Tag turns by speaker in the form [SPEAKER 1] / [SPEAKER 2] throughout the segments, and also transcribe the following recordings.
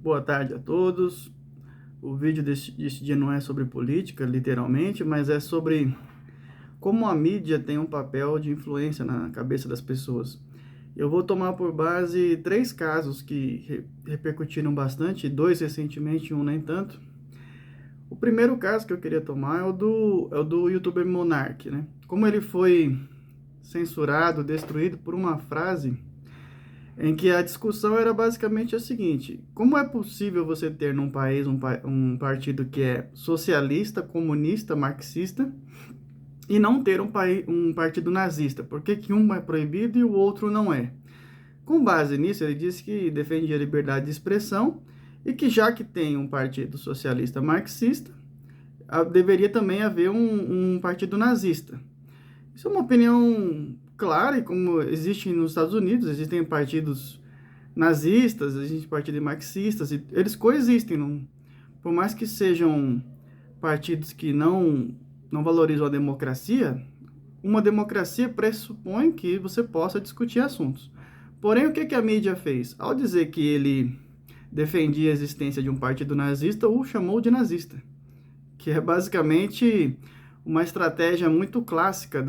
[SPEAKER 1] Boa tarde a todos. O vídeo desse dia não é sobre política, literalmente, mas é sobre como a mídia tem um papel de influência na cabeça das pessoas. Eu vou tomar por base três casos que repercutiram bastante, dois recentemente e um nem tanto. O primeiro caso que eu queria tomar é o do youtuber Monark, né? Como ele foi censurado, destruído por uma frase em que a discussão era basicamente a seguinte: como é possível você ter num país um partido que é socialista, comunista, marxista, e não ter um partido nazista? Por que que um é proibido e o outro não é? Com base nisso, ele disse que defendia a liberdade de expressão e que, já que tem um partido socialista marxista, deveria também haver um partido nazista. Isso é uma opinião clara, e como existe nos Estados Unidos, existem partidos nazistas, existem partidos marxistas, e eles coexistem. Não, por mais que sejam partidos que não valorizam a democracia, uma democracia pressupõe que você possa discutir assuntos. Porém, o que que a mídia fez? Ao dizer que ele defendia a existência de um partido nazista, o chamou de nazista, que é basicamente uma estratégia muito clássica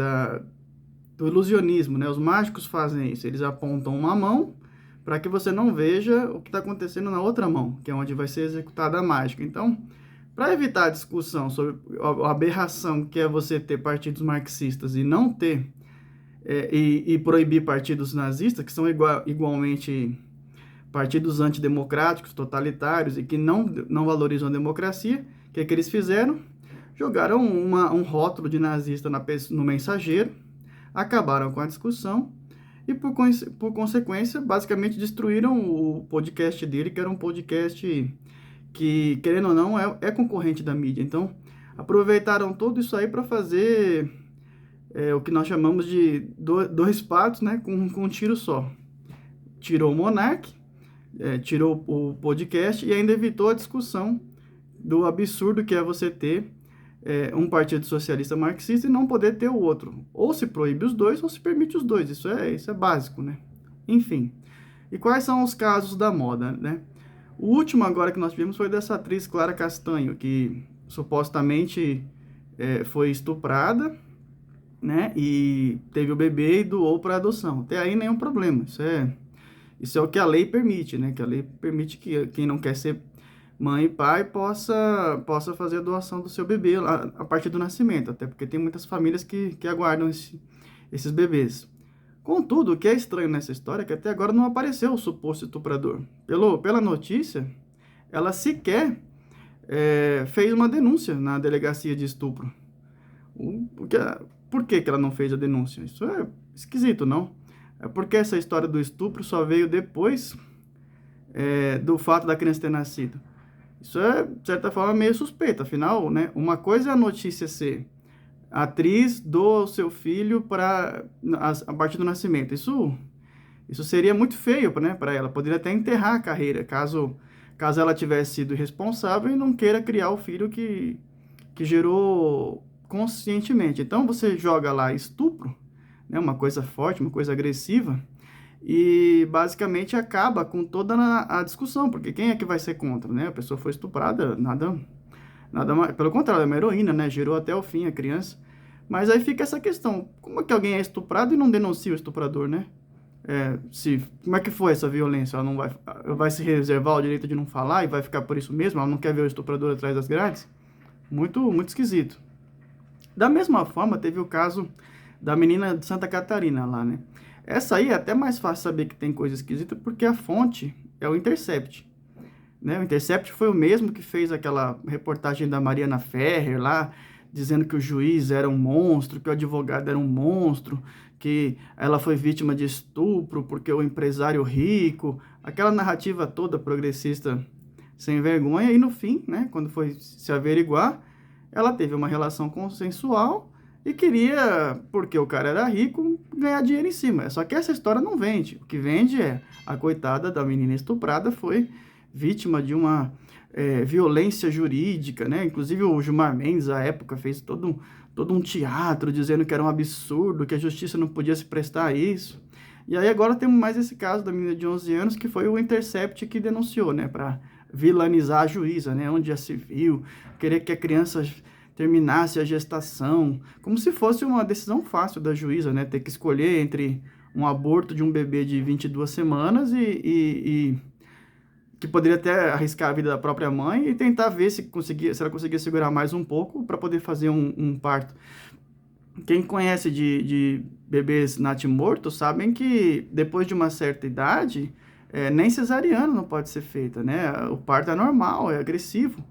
[SPEAKER 1] do ilusionismo, né? Os mágicos fazem isso, eles apontam uma mão para que você não veja o que está acontecendo na outra mão, que é onde vai ser executada a mágica. Então, para evitar a discussão sobre a aberração que é você ter partidos marxistas e não ter, e proibir partidos nazistas, que são igualmente partidos antidemocráticos, totalitários e que não valorizam a democracia, o que é que eles fizeram? Jogaram um rótulo de nazista no mensageiro, acabaram com a discussão e, por consequência, basicamente destruíram o podcast dele, que era um podcast que, querendo ou não, é concorrente da mídia. Então, aproveitaram tudo isso aí para fazer o que nós chamamos de dois patos, né, com um tiro só. Tirou o Monark, tirou o podcast e ainda evitou a discussão do absurdo que é você ter um partido socialista marxista e não poder ter o outro. Ou se proíbe os dois, ou se permite os dois. Isso é básico, né? Enfim. E quais são os casos da moda, né? O último agora que nós tivemos foi dessa atriz Clara Castanho, que supostamente foi estuprada, né? E teve o bebê e doou para adoção. Até aí nenhum problema. Isso é o que a lei permite, né? Que a lei permite que quem não quer ser mãe e pai possa fazer a doação do seu bebê a partir do nascimento, até porque tem muitas famílias que aguardam esses bebês. Contudo, o que é estranho nessa história é que até agora não apareceu o suposto estuprador. Pela notícia, ela sequer fez uma denúncia na delegacia de estupro. Por que que ela não fez a denúncia? Isso é esquisito, não? É porque essa história do estupro só veio depois do fato da criança ter nascido. Isso é, de certa forma, meio suspeito. Afinal, né, uma coisa é a notícia ser atriz do seu filho a partir do nascimento. Isso seria muito feio, né, para ela. Poderia até enterrar a carreira, caso ela tivesse sido irresponsável e não queira criar o filho que gerou conscientemente. Então, você joga lá estupro, né, uma coisa forte, uma coisa agressiva, e basicamente acaba com toda a discussão, porque quem é que vai ser contra, né? A pessoa foi estuprada, nada mais, pelo contrário, é uma heroína, né? Gerou até o fim a criança. Mas aí fica essa questão: como é que alguém é estuprado e não denuncia o estuprador, né? Como é que foi essa violência? Ela não vai se reservar o direito de não falar e vai ficar por isso mesmo? Ela não quer ver o estuprador atrás das grades? Muito, muito esquisito. Da mesma forma, teve o caso da menina de Santa Catarina lá, né? Essa aí é até mais fácil saber que tem coisa esquisita, porque a fonte é o Intercept, né? O Intercept foi o mesmo que fez aquela reportagem da Mariana Ferrer lá, dizendo que o juiz era um monstro, que o advogado era um monstro, que ela foi vítima de estupro porque o empresário rico, aquela narrativa toda progressista sem vergonha, e no fim, né, quando foi se averiguar, ela teve uma relação consensual e queria, porque o cara era rico, ganhar dinheiro em cima. Só que essa história não vende. O que vende é a coitada da menina estuprada foi vítima de uma violência jurídica, né? Inclusive o Gilmar Mendes, à época, fez todo um teatro dizendo que era um absurdo, que a justiça não podia se prestar a isso. E aí agora temos mais esse caso da menina de 11 anos, que foi o Intercept que denunciou, né? vilanizar a juíza, né? Onde já se viu, querer que a criança terminasse a gestação, como se fosse uma decisão fácil da juíza, né? Ter que escolher entre um aborto de um bebê de 22 semanas e que poderia até arriscar a vida da própria mãe e tentar ver se ela conseguia segurar mais um pouco para poder fazer um parto. Quem conhece de bebês natimortos sabem que depois de uma certa idade, nem cesariana não pode ser feita, né? O parto é normal, é agressivo,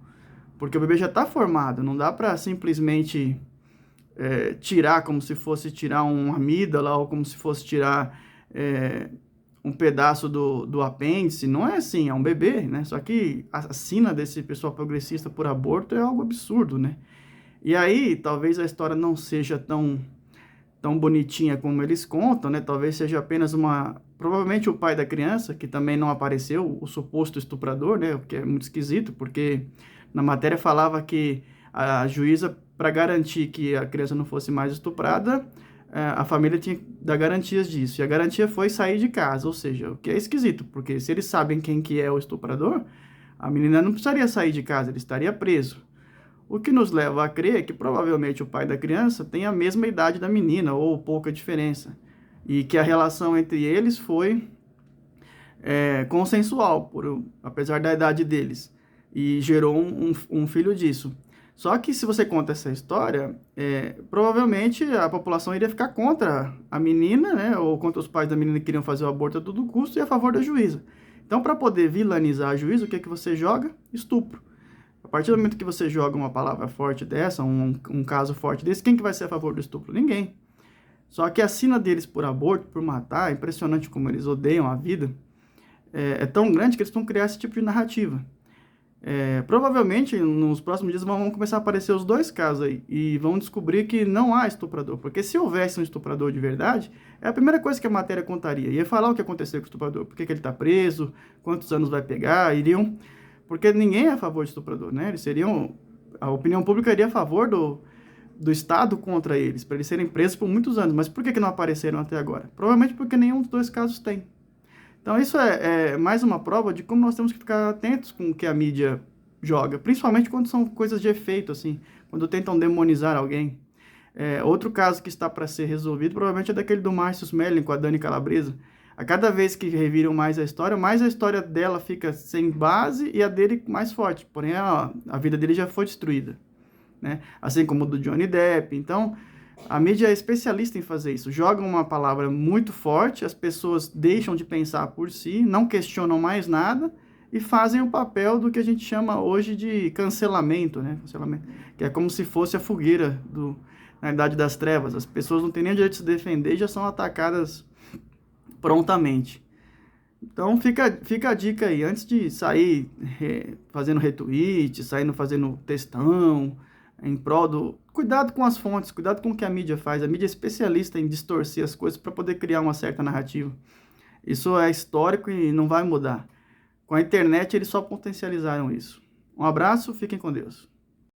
[SPEAKER 1] porque o bebê já está formado, não dá para simplesmente tirar como se fosse tirar uma amígdala ou como se fosse tirar um pedaço do apêndice. Não é assim, é um bebê, né? Só que a sina desse pessoal progressista por aborto é algo absurdo, né? E aí, talvez a história não seja tão bonitinha como eles contam, né? Talvez seja apenas provavelmente o pai da criança, que também não apareceu, o suposto estuprador, né? O que é muito esquisito, porque na matéria falava que a juíza, para garantir que a criança não fosse mais estuprada, a família tinha que dar garantias disso. E a garantia foi sair de casa, ou seja, o que é esquisito, porque se eles sabem quem que é o estuprador, a menina não precisaria sair de casa, ele estaria preso. O que nos leva a crer que provavelmente o pai da criança tem a mesma idade da menina, ou pouca diferença. E que a relação entre eles foi consensual, apesar da idade deles. E gerou um filho disso. Só que se você conta essa história, provavelmente a população iria ficar contra a menina, né? Ou contra os pais da menina que queriam fazer o aborto a todo custo e a favor da juíza. Então, para poder vilanizar a juíza, o que é que você joga? Estupro. A partir do momento que você joga uma palavra forte dessa, um caso forte desse, quem que vai ser a favor do estupro? Ninguém. Só que a sina deles por aborto, por matar, é impressionante como eles odeiam a vida, é tão grande que eles vão criar esse tipo de narrativa. Provavelmente, nos próximos dias, vão começar a aparecer os dois casos aí, e vão descobrir que não há estuprador. Porque se houvesse um estuprador de verdade, é a primeira coisa que a matéria contaria. Ia falar o que aconteceu com o estuprador, por que ele está preso, quantos anos vai pegar, Porque ninguém é a favor de estuprador, né? A opinião pública iria a favor do Estado contra eles, para eles serem presos por muitos anos. Mas por que não apareceram até agora? Provavelmente porque nenhum dos dois casos tem. Então isso é mais uma prova de como nós temos que ficar atentos com o que a mídia joga, principalmente quando são coisas de efeito, assim, quando tentam demonizar alguém. Outro caso que está para ser resolvido provavelmente é daquele do Márcio Smelling com a Dani Calabresa. A cada vez que reviram mais a história dela fica sem base e a dele mais forte. Porém, a vida dele já foi destruída, né? Assim como o do Johnny Depp. Então, a mídia é especialista em fazer isso. Joga uma palavra muito forte, as pessoas deixam de pensar por si, não questionam mais nada e fazem o papel do que a gente chama hoje de cancelamento, né? Cancelamento, que é como se fosse a fogueira na Idade das Trevas. As pessoas não têm nem o direito de se defender e já são atacadas prontamente. Então fica a dica aí, antes de sair fazendo retweet, saindo fazendo textão, em prol cuidado com as fontes, cuidado com o que a mídia faz. A mídia é especialista em distorcer as coisas para poder criar uma certa narrativa. Isso é histórico e não vai mudar. Com a internet eles só potencializaram isso. Um abraço, fiquem com Deus.